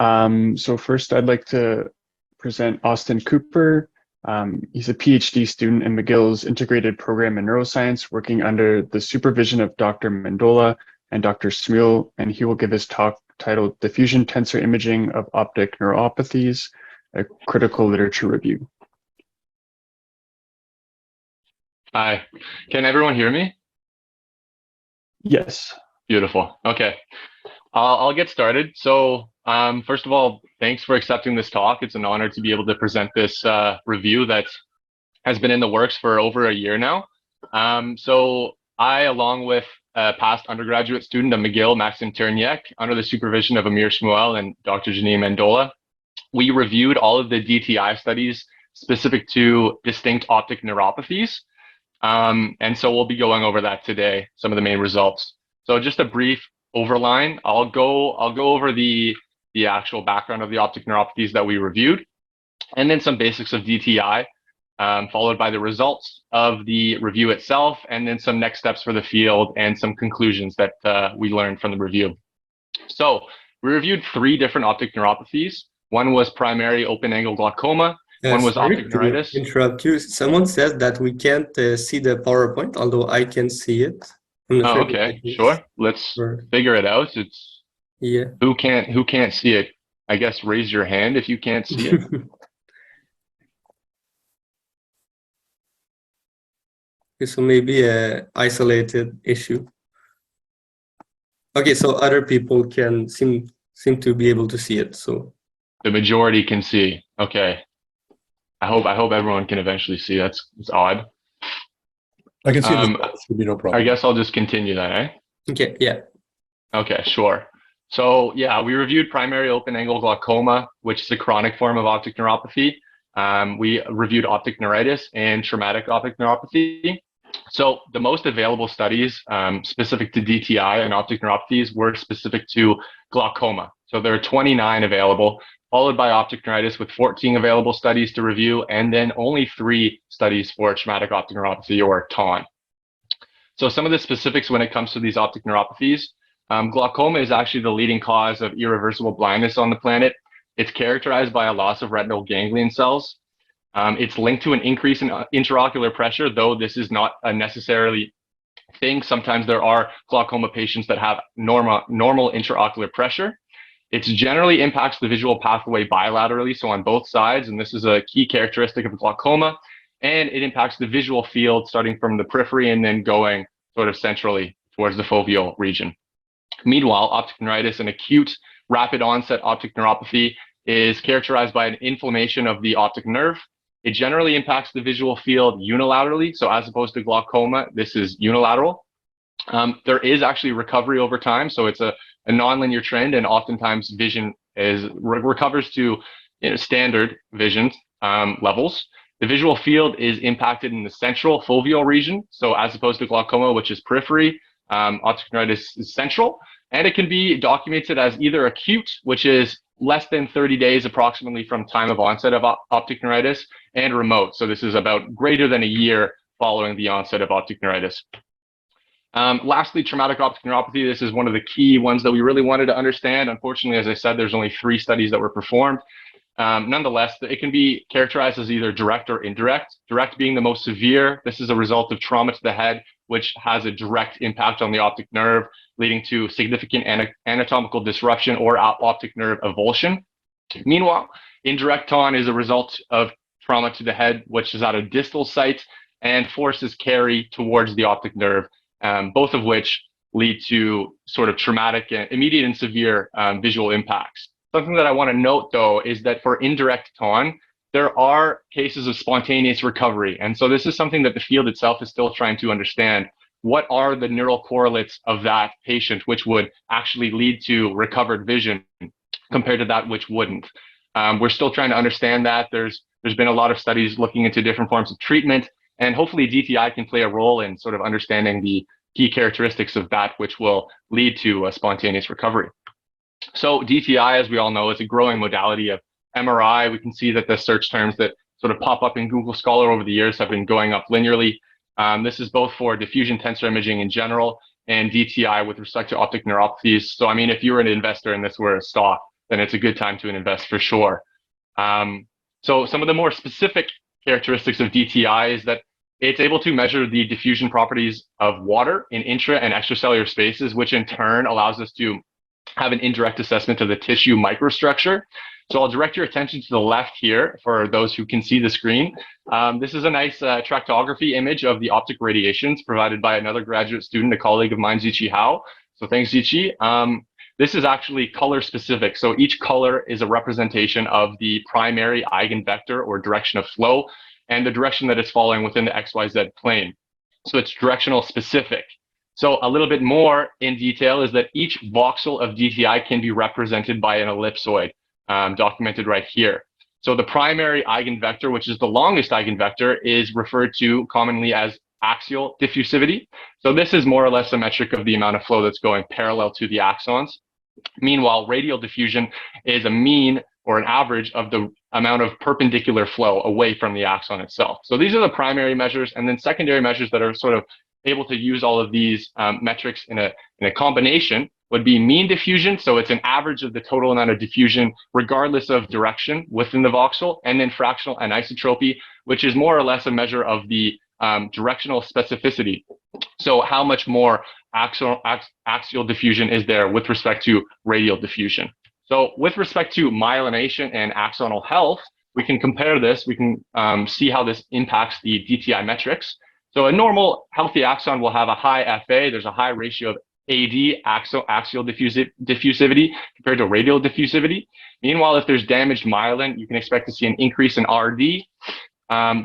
So first, I'd like to present Austin Cooper. He's a PhD student in McGill's integrated program in neuroscience, working under the supervision of Dr. Mendola and Dr. Smule, and he will give his talk titled Diffusion Tensor Imaging of Optic Neuropathies, a critical literature review. Hi, can everyone hear me? Yes. Beautiful. Okay, I'll get started. So first of all, thanks for accepting this talk. It's an honor to be able to present this review that has been in the works for over a year now. So I, along with a past undergraduate student at McGill, Maxim Terniek, under the supervision of Amir Shmuel and Dr. Trainee Mendola, we reviewed all of the DTI studies specific to distinct optic neuropathies. And so we'll be going over that today, some of the main results. So just a brief overline. I'll go over the actual background of the optic neuropathies that we reviewed, and then some basics of DTI, followed by the results of the review itself, and then some next steps for the field and some conclusions that we learned from the review. So we reviewed 3 different optic neuropathies. One was primary open-angle glaucoma. One was optic neuritis. Interrupt you. Someone says that we can't see the PowerPoint, although I can see it. Oh, okay, sure. Let's figure it out. It's who can't see it? I guess raise your hand if you can't see it. Okay, so maybe a isolated issue. Okay, so other people can seem to be able to see it. So the majority can see. Okay. I hope everyone can eventually see. It's odd. I can see it. Should be no problem. I guess I'll just continue that, eh? Okay, yeah. Okay, sure. So yeah, we reviewed primary open-angle glaucoma, which is a chronic form of optic neuropathy. We reviewed optic neuritis and traumatic optic neuropathy. So the most available studies specific to DTI and optic neuropathies were specific to glaucoma. So there are 29 available, followed by optic neuritis with 14 available studies to review, and then only 3 studies for traumatic optic neuropathy, or TON. So some of the specifics when it comes to these optic neuropathies, glaucoma is actually the leading cause of irreversible blindness on the planet. It's characterized by a loss of retinal ganglion cells. It's linked to an increase in intraocular pressure, though this is not a necessarily thing. Sometimes there are glaucoma patients that have normal intraocular pressure. It generally impacts the visual pathway bilaterally, so on both sides, and this is a key characteristic of glaucoma, and it impacts the visual field starting from the periphery and then going sort of centrally towards the foveal region. Meanwhile, optic neuritis, an acute rapid onset optic neuropathy, is characterized by an inflammation of the optic nerve. It generally impacts the visual field unilaterally, so as opposed to glaucoma, this is unilateral. There is actually recovery over time, so it's a nonlinear trend, and oftentimes vision recovers to standard vision levels. The visual field is impacted in the central foveal region, so as opposed to glaucoma, which is periphery, optic neuritis is central, and it can be documented as either acute, which is less than 30 days approximately from time of onset of optic neuritis, and remote, so this is about greater than a year following the onset of optic neuritis. Lastly, traumatic optic neuropathy. This is one of the key ones that we really wanted to understand. Unfortunately, as I said, there's only 3 studies that were performed. Nonetheless, it can be characterized as either direct or indirect. Direct being the most severe. This is a result of trauma to the head, which has a direct impact on the optic nerve, leading to significant anatomical disruption or optic nerve avulsion. Meanwhile, indirect TON is a result of trauma to the head, which is at a distal site, and forces carry towards the optic nerve, both of which lead to sort of traumatic, immediate and severe visual impacts. Something that I want to note, though, is that for indirect TON, there are cases of spontaneous recovery. And so this is something that the field itself is still trying to understand. What are the neural correlates of that patient which would actually lead to recovered vision compared to that which wouldn't? We're still trying to understand that. There's been a lot of studies looking into different forms of treatment, and hopefully DTI can play a role in sort of understanding the key characteristics of that which will lead to a spontaneous recovery. So DTI, as we all know, is a growing modality of MRI. We can see that the search terms that sort of pop up in Google Scholar over the years have been going up linearly. This is both for diffusion tensor imaging in general and DTI with respect to optic neuropathies. So, I mean, if you were an investor and this were a stock, then it's a good time to invest for sure. So some of the more specific characteristics of DTI is that it's able to measure the diffusion properties of water in intra and extracellular spaces, which in turn allows us to have an indirect assessment of the tissue microstructure. So I'll direct your attention to the left here for those who can see the screen. This is a nice tractography image of the optic radiations provided by another graduate student, a colleague of mine, Ziqi Hao. So thanks, Ziqi. This is actually color specific. So each color is a representation of the primary eigenvector or direction of flow and the direction that it's following within the XYZ plane. So it's directional specific. So a little bit more in detail is that each voxel of DTI can be represented by an ellipsoid, documented right here. So the primary eigenvector, which is the longest eigenvector, is referred to commonly as axial diffusivity. So this is more or less a metric of the amount of flow that's going parallel to the axons. Meanwhile, radial diffusion is a mean or an average of the amount of perpendicular flow away from the axon itself. So these are the primary measures, and then secondary measures that are sort of able to use all of these metrics in a combination would be mean diffusion. So it's an average of the total amount of diffusion regardless of direction within the voxel, and then fractional anisotropy, which is more or less a measure of the directional specificity. So how much more axial diffusion is there with respect to radial diffusion? So with respect to myelination and axonal health, we can compare this. We can see how this impacts the DTI metrics. So a normal healthy axon will have a high FA. There's a high ratio of AD, axial diffusivity, compared to radial diffusivity. Meanwhile, if there's damaged myelin, you can expect to see an increase in RD,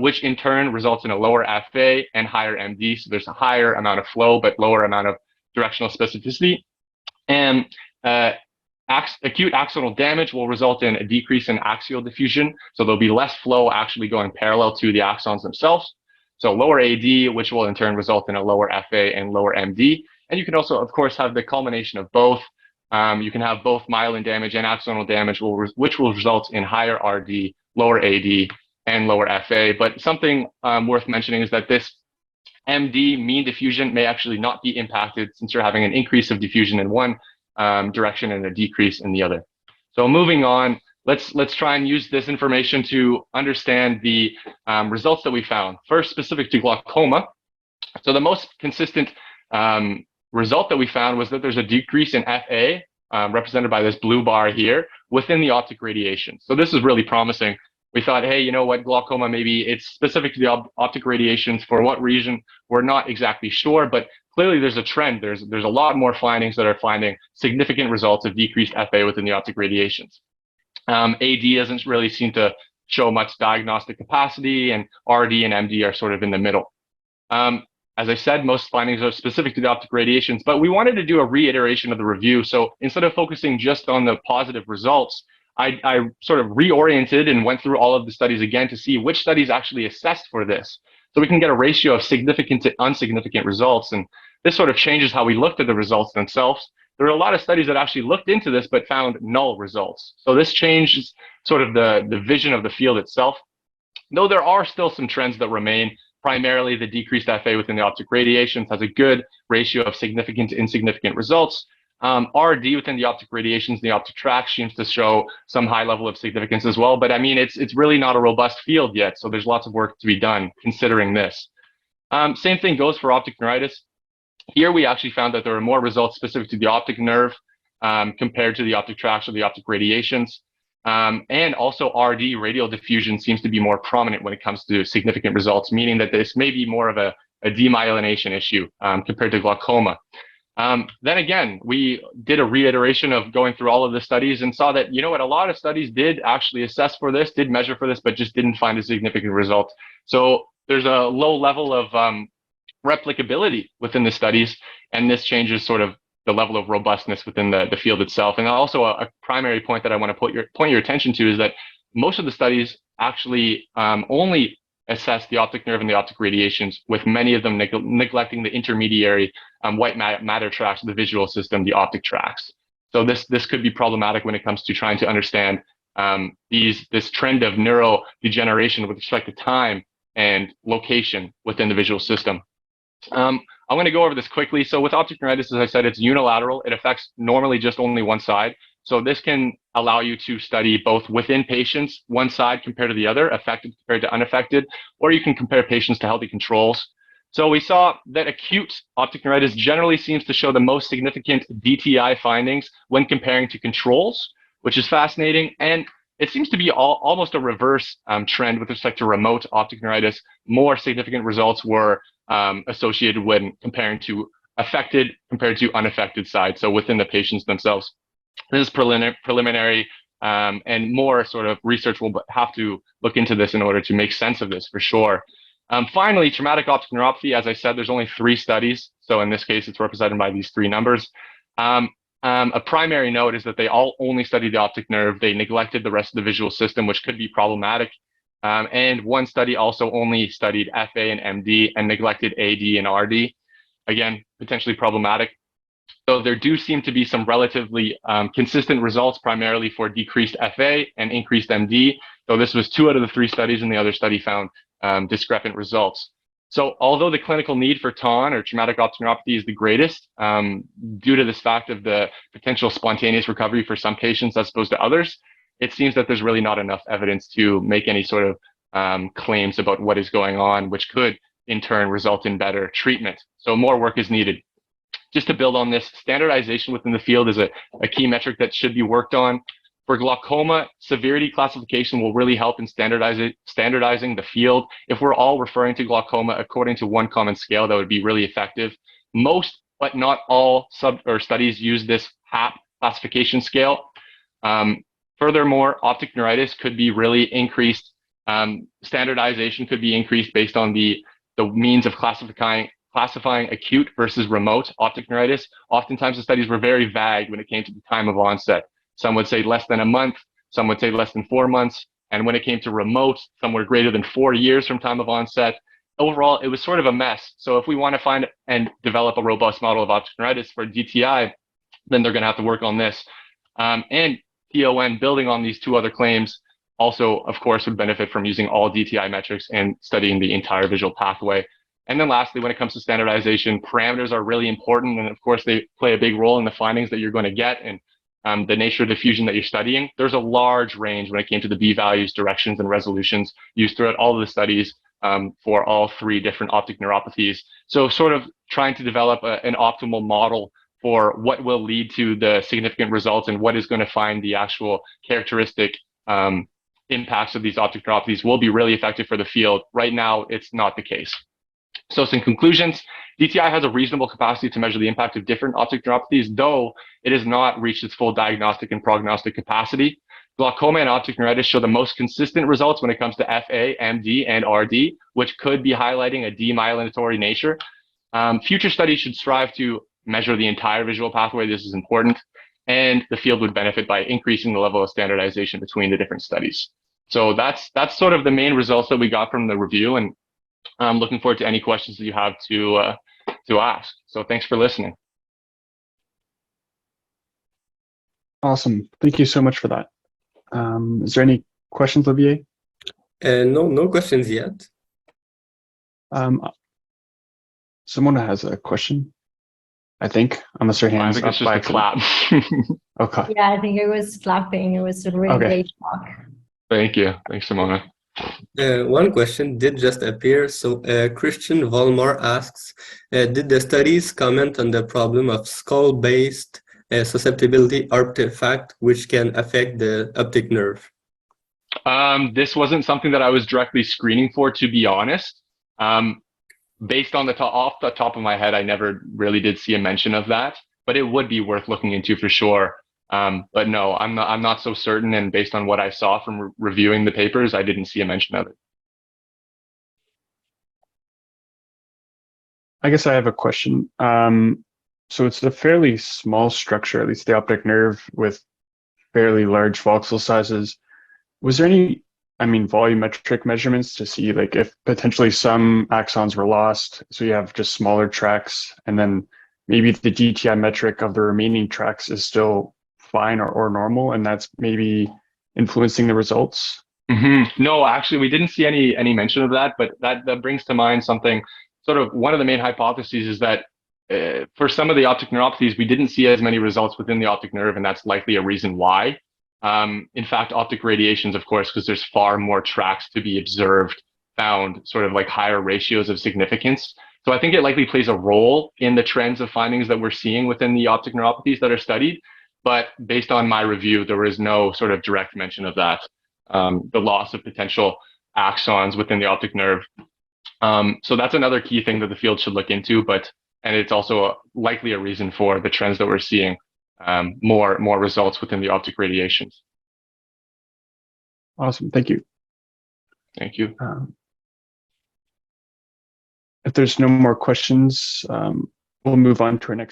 which in turn results in a lower FA and higher MD. So there's a higher amount of flow, but lower amount of directional specificity. And acute axonal damage will result in a decrease in axial diffusion. So there'll be less flow actually going parallel to the axons themselves. So lower AD, which will in turn result in a lower FA and lower MD. And you can also, of course, have the culmination of both. You can have both myelin damage and axonal damage, which will result in higher RD, lower AD, and lower FA. But something worth mentioning is that this MD, mean diffusion, may actually not be impacted since you're having an increase of diffusion in one direction and a decrease in the other. So moving on, let's try and use this information to understand the results that we found. First, specific to glaucoma. So the most consistent result that we found was that there's a decrease in FA, represented by this blue bar here, within the optic radiation. So this is really promising. We thought, hey, you know what, glaucoma, maybe it's specific to the optic radiations. For what reason, we're not exactly sure, but clearly there's a trend. There's a lot more findings that are finding significant results of decreased FA within the optic radiations. AD doesn't really seem to show much diagnostic capacity, and RD and MD are sort of in the middle. As I said, most findings are specific to the optic radiations, but we wanted to do a reiteration of the review. So instead of focusing just on the positive results, I sort of reoriented and went through all of the studies again to see which studies actually assessed for this. So we can get a ratio of significant to insignificant results. And this sort of changes how we looked at the results themselves. There are a lot of studies that actually looked into this but found null results. So this changes sort of the vision of the field itself. Though there are still some trends that remain, primarily the decreased FA within the optic radiations has a good ratio of significant to insignificant results. RD within the optic radiations, the optic tract seems to show some high level of significance as well. But I mean, it's really not a robust field yet. So there's lots of work to be done considering this. Same thing goes for optic neuritis. Here we actually found that there are more results specific to the optic nerve compared to the optic tracts or the optic radiations. And also RD, radial diffusion, seems to be more prominent when it comes to significant results, meaning that this may be more of a demyelination issue compared to glaucoma. Then again, we did a reiteration of going through all of the studies and saw that, you know what, a lot of studies did actually assess for this, did measure for this, but just didn't find a significant result. So there's a low level of replicability within the studies, and this changes sort of the level of robustness within the field itself. And also a primary point that I want to point your attention to is that most of the studies actually only assess the optic nerve and the optic radiations, with many of them neglecting the intermediary white matter tracts of the visual system, the optic tracts. So this could be problematic when it comes to trying to understand this trend of neurodegeneration with respect to time and location within the visual system. I'm going to go over this quickly. So with optic neuritis, as I said, it's unilateral. It affects normally just only one side. So this can allow you to study both within patients, one side compared to the other, affected compared to unaffected, or you can compare patients to healthy controls. So we saw that acute optic neuritis generally seems to show the most significant DTI findings when comparing to controls, which is fascinating. And it seems to be almost a reverse trend with respect to remote optic neuritis. More significant results were associated when comparing to affected compared to unaffected side, so within the patients themselves. This is preliminary, and more sort of research will have to look into this in order to make sense of this for sure. Finally, traumatic optic neuropathy, as I said, there's only 3 studies. So in this case, it's represented by these 3 numbers. A primary note is that they all only studied the optic nerve. They neglected the rest of the visual system, which could be problematic. And one study also only studied FA and MD and neglected AD and RD. Again, potentially problematic. So there do seem to be some relatively consistent results, primarily for decreased FA and increased MD. So this was 2 out of the 3 studies, and the other study found discrepant results. So although the clinical need for TON or traumatic optic neuropathy is the greatest, due to this fact of the potential spontaneous recovery for some patients as opposed to others, it seems that there's really not enough evidence to make any sort of claims about what is going on, which could in turn result in better treatment. So more work is needed. Just to build on this, standardization within the field is a key metric that should be worked on. For glaucoma, severity classification will really help in standardizing the field. If we're all referring to glaucoma according to one common scale, that would be really effective. Most, but not all studies use this HAP classification scale. Furthermore, optic neuritis could be really increased. Standardization could be increased based on the means of classifying acute versus remote optic neuritis. Oftentimes the studies were very vague when it came to the time of onset. Some would say less than a month, some would say less than 4 months. And when it came to remote, some were greater than 4 years from time of onset. Overall, it was sort of a mess. So if we want to find and develop a robust model of optic neuritis for DTI, then they're going to have to work on this. And TON, building on these 2 other claims, also, of course, would benefit from using all DTI metrics and studying the entire visual pathway. And then lastly, when it comes to standardization, parameters are really important. And of course, they play a big role in the findings that you're going to get and the nature of diffusion that you're studying. There's a large range when it came to the B-values, directions, and resolutions used throughout all of the studies for all 3 different optic neuropathies. So sort of trying to develop an optimal model for what will lead to the significant results and what is going to find the actual characteristic impacts of these optic neuropathies will be really effective for the field. Right now, it's not the case. So some conclusions, DTI has a reasonable capacity to measure the impact of different optic neuropathies, though it has not reached its full diagnostic and prognostic capacity. Glaucoma and optic neuritis show the most consistent results when it comes to FA, MD, and RD, which could be highlighting a demyelinatory nature. Future studies should strive to measure the entire visual pathway. This is important. And the field would benefit by increasing the level of standardization between the different studies. So that's sort of the main results that we got from the review. And I'm looking forward to any questions that you have to ask. So thanks for listening. Awesome. Thank you so much for that. Is there any questions, Olivier? No questions yet. Someone has a question, I think, unless your hand's I think up it's just by a clap. Okay. Yeah, I think it was clapping. It was a really great talk. Thank you. Thanks, Simona. One question did just appear. So Christian Volmar asks, did the studies comment on the problem of skull-based susceptibility artifact which can affect the optic nerve? This wasn't something that I was directly screening for, to be honest. Based on off the top of my head, I never really did see a mention of that, but it would be worth looking into for sure. But no, I'm not so certain. And based on what I saw from reviewing the papers, I didn't see a mention of it. I guess I have a question. So it's a fairly small structure, at least the optic nerve, with fairly large voxel sizes. Was there any, volumetric measurements to see like if potentially some axons were lost, so you have just smaller tracks, and then maybe the DTI metric of the remaining tracks is still fine or normal, and that's maybe influencing the results? Mm-hmm. No, actually, we didn't see any mention of that, but that brings to mind something. Sort of one of the main hypotheses is that for some of the optic neuropathies, we didn't see as many results within the optic nerve, and that's likely a reason why. In fact, optic radiations, of course, because there's far more tracks to be observed, found sort of like higher ratios of significance. So I think it likely plays a role in the trends of findings that we're seeing within the optic neuropathies that are studied. But based on my review, there was no sort of direct mention of that, the loss of potential axons within the optic nerve. So that's another key thing that the field should look into, and it's also likely a reason for the trends that we're seeing, more results within the optic radiations. Awesome, thank you. Thank you. If there's no more questions, we'll move on to our next